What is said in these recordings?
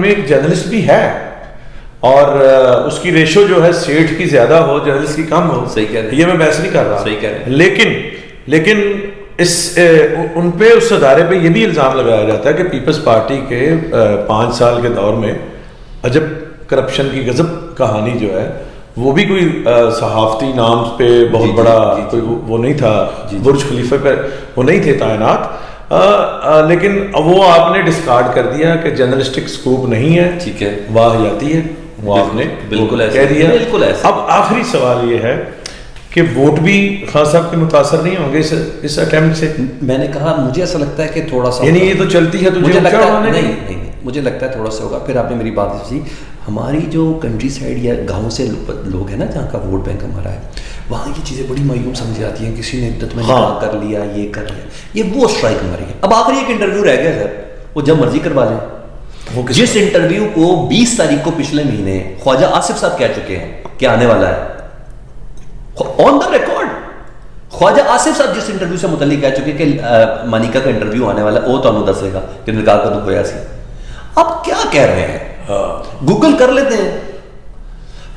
میں ایک جرنلسٹ بھی ہے اور اس کی ریشو جو ہے سیٹھ کی زیادہ ہو جرنلسٹ کی کم ہو. صحیح کہہ رہے ہیں, یہ میں بحث نہیں کر رہا, صحیح کہہ رہے ہیں. لیکن ان پہ اس ادارے پہ یہ بھی الزام لگایا جاتا ہے کہ پیپلز پارٹی کے 5 سال کے دور میں عجب کرپشن کی غضب کہانی جو ہے, وہ بھی کوئی صحافتی نام پہ بہت بڑا کوئی وہ نہیں تھا, برج خلیفہ پہ وہ نہیں تھے تعینات, لیکن وہ آپ نے ڈسکارڈ کر دیا کہ جرنلسٹک سکوپ نہیں ہے, ٹھیک ہے, واہیاتی ہے, وہ آپ نے بالکل کہہ دیا. بالکل ایسا. اب آخری سوال یہ ہے کہ ووٹ بھی خان صاحب کے متاثر نہیں ہوں گے اس اٹیمپٹ سے. میں نے کہا مجھے ایسا لگتا ہے کہ تھوڑا سا, یعنی یہ تو چلتی ہے, مجھے لگتا ہے نہیں, مجھے لگتا ہے تھوڑا سا ہوگا. پھر آپ نے میری بات سوچی, ہماری جو کنٹری سائڈ یا گاؤں سے لوگ ہیں نا جہاں کا ووٹ بینک ہمارا ہے, وہاں یہ چیزیں بڑی معیوب سمجھی جاتی ہیں, کسی نے عدت میں نکاح کر لیا, یہ کر لیا, یہ وہ اسٹرائک ہماری ہے. اب آخری ایک انٹرویو رہ گیا سر, وہ جب مرضی کروا لیں. جس انٹرویو کو 20 تاریخ کو پچھلے مہینے خواجہ آصف صاحب کہہ چکے ہیں کہ آنے والا ہے, آن دا ریکارڈ خواجہ آصف صاحب جس انٹرویو سے متعلق کہہ چکے کہ مانیکا کا انٹرویو آنے والا, وہ تو دسے گا کہ نکاح کا دکھ ہوا سی. اب کیا کہہ رہے ہیں, گوگل کر لیتے ہیں,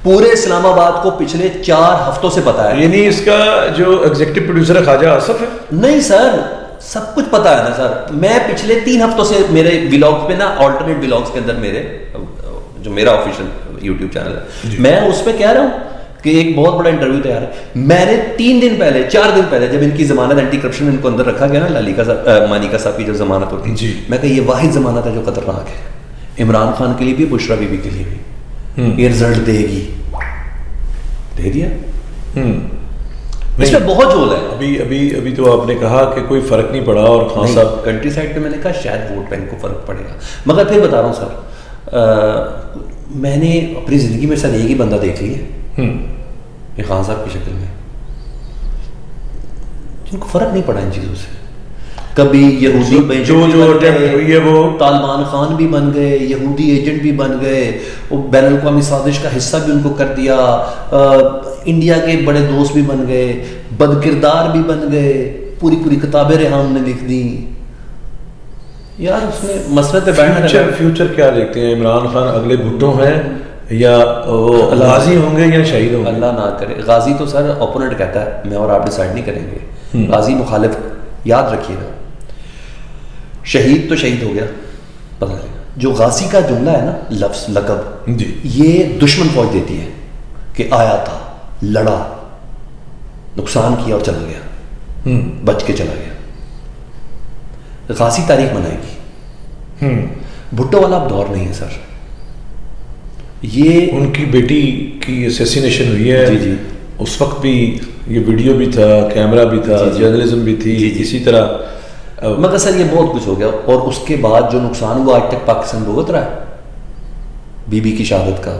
پورے اسلام آباد کو پچھلے 4 ہفتوں سے پتا ہے. یعنی اس کا جو ایگزیکٹو پروڈیوسر ہے خواجہ آصف ہے؟ نہیں سر, سب کچھ پتا ہے نا سر. میں پچھلے 3 ہفتوں سے میرے ولاگز پہ نا, آلٹرنیٹ ولاگز کے اندر میرے جو میرا آفیشیل یوٹیوب چینل ہے, میں اس پہ کہہ رہا ہوں کہ ایک بہت بڑا انٹرویو تیار ہے. میں نے 3 دن پہلے 4 دن پہلے جب ان کی ضمانت اینٹی کرپشن ان کو اندر رکھا گیا نا, لالیکا صاحب مانیکا صاحب کی جو ضمانت ہوتی ہے, میں کہا یہ واحد ضمانت ہے جو خطرناک ہے, عمران خان کے لیے بھی, بشرا بی بی کے لیے بھی. یہ رزلٹ دے گی, دے دیا. اس میں بہت جول ہے. ابھی تو آپ نے کہا کہ کوئی فرق نہیں پڑا, اور خان صاحب کنٹری سائڈ پہ میں نے کہا شاید ووٹ بینک کو فرق پڑے گا. مگر پھر بتا رہا ہوں سر, میں نے اپنی زندگی میں سر ایک ہی بندہ دیکھ لیا یہ خان صاحب کی شکل میں, جن کو فرق نہیں پڑا ان چیزوں سے. کبھی یہودی جو اٹیمپٹ ہوئی ہے وہ طالبان خان بھی بن گئے, یہودی ایجنٹ بھی بن گئے, وہ بین الاقوامی سازش کا حصہ بھی ان کو کر دیا, انڈیا کے بڑے دوست بھی بن گئے, بد کردار بھی بن گئے, پوری کتابیں ریحان نے لکھ دی. یار اس نے مسرت پہ بیٹھنا. فیوچر کیا دیکھتے ہیں عمران خان, اگلے بھٹو ہیں یا وہ غازی ہوں گے یا شہید ہوں گے؟ اللہ نہ کرے. غازی تو سر اوپوننٹ کہتا ہے, میں اور آپ ڈیسائیڈ نہیں کریں گے. غازی مخالف, یاد رکھیے گا. شہید تو شہید ہو گیا, پتہ لگا. جو غازی کا جملہ ہے نا, لفظ لقب, یہ دشمن فوج دیتی ہے کہ آیا تھا, لڑا, نقصان کیا اور چلا گیا, بچ کے چلا گیا. غازی تاریخ بنائے گی. بھٹو والا اب دور نہیں ہے سر. یہ ان کی بیٹی کی اسیسینیشن ہوئی ہے, اس وقت بھی یہ ویڈیو بھی تھا, کیمرہ بھی تھا, جرنلزم بھی تھی, اسی طرح. مگر سر یہ بہت کچھ ہو گیا, اور اس کے بعد جو نقصان ہوا آج تک پاکستان بھگت رہا ہے. بی بی کی شہادت کا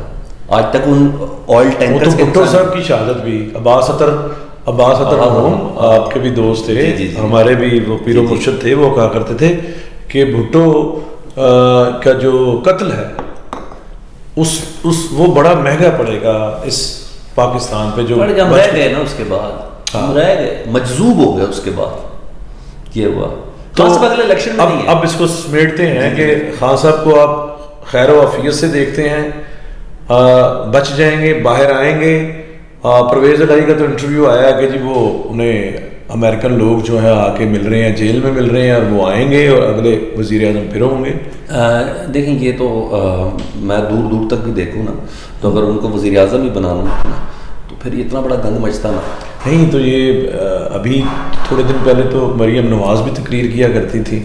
آج تک ان آئل ٹینکرز کے, بھٹو صاحب کی شہادت بھی, عباس اطہر آپ کے بھی دوست تھے, ہمارے بھی وہ پیر و مرشد تھے, وہ کہا کرتے تھے کہ بھٹو کا جو قتل ہے وہ بڑا مہنگا پڑے گا اس پاکستان پہ. جو ہم رہ گئے نا اس کے بعد, ہم رہ گئے, مجذوب ہو گئے اس کے بعد. یہ ہوا تو اگلے الیکشن میں نہیں ہے. اب اس کو سمیٹتے ہیں کہ خان صاحب کو آپ خیر و عافیت سے دیکھتے ہیں, بچ جائیں گے, باہر آئیں گے. پرویز الہی کا تو انٹرویو آیا کہ جی وہ انہیں امریکن لوگ جو ہیں آ کے مل رہے ہیں, جیل میں مل رہے ہیں, اور وہ آئیں گے اور اگلے وزیر اعظم پھر ہوں گے. دیکھیں یہ تو میں دور تک بھی دیکھوں نا, تو اگر ان کو وزیر اعظم ہی بنا لوں تو پھر اتنا بڑا گند مچتا نا. نہیں تو یہ ابھی تھوڑے دن پہلے تو مریم نواز بھی تقریر کیا کرتی تھی,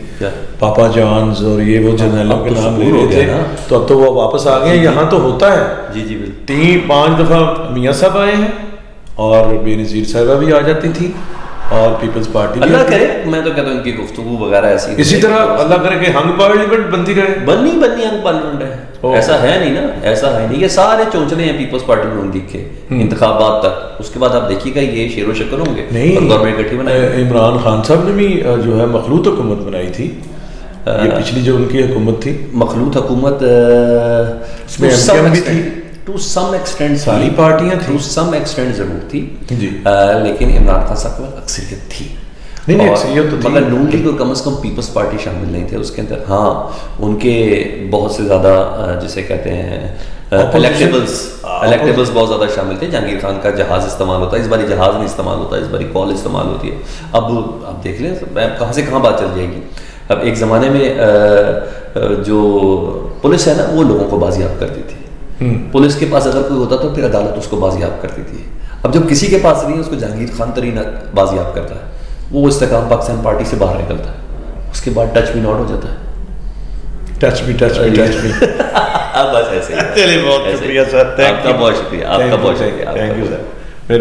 پاپا جانز اور یہ وہ جرنیلوں کے نام لے رہے تھے, تو اب تو وہ واپس آ گئے. یہاں تو ہوتا ہے. جی 5 دفعہ میاں صاحب آئے ہیں, اور بے نظیر صاحبہ بھی آ جاتی تھی, اور پیپلز پارٹی اللہ کرے. میں تو کہتا ہوں ان کی گفتگو وغیرہ ایسی, اسی طرح اللہ کرے کہ ہنگ پارلیمنٹ بنتی رہے. بننی ہنگ پارلیمنٹ ہے, ایسا ہے نہیں نا, ایسا ہے نہیں. یہ سارے چونچلے ہیں پیپلز پارٹی میں ان کے انتخابات تک. اس کے بعد آپ دیکھیے گا یہ شیر و شکر ہوں گے. نہیں, گورنمنٹ اکٹھی بنائی. عمران خان صاحب نے بھی جو ہے مخلوط حکومت بنائی تھی, یہ پچھلی جو ان کی حکومت تھی, مخلوط حکومت اس میں ایم کیو بھی تھی, ٹو سم ایکسٹینٹ ساری پارٹیاں تھیں, ٹو سم ایکسٹینٹ ضرور تھی, جی, لیکن عمران خان صاحب کو اکثریت تھی. نہیں نہیں اکثریت تو تھی، مگر نون لیگ اور کم از کم پیپلز پارٹی شامل نہیں تھے اس کے اندر. ہاں ان کے بہت سے زیادہ جسے کہتے ہیں الیکٹیبلز بہت زیادہ شامل تھے. جہانگیر خان کا جہاز استعمال ہوتا ہے، اس باری جہاز نہیں استعمال ہوتا، اس باری کال استعمال ہوتی ہے. اب آپ دیکھ لیں کہاں سے کہاں بات چل جائے گی. اب ایک زمانے میں جو پولیس ہے نا وہ لوگوں کو بازیاب کرتی تھی، پولیس کے پاس اگر کوئی ہوتا تو پھر عدالت اس کو بازیاب کرتی تھی. اب جب کسی کے پاس نہیں ہے اس کو جہانگیر خان ترین بازیاب کرتا ہے، وہ استحکام پاکستان پارٹی سے باہر نکلتا ہے، اس کے بعد ٹچ بھی ناٹ ہو جاتا ہے. ٹچ بھی اب بس ایسے ہی. بہت شکریہ سر، آپ کا بہت شکریہ، آپ کا بہت شکریہ. Thank you sir.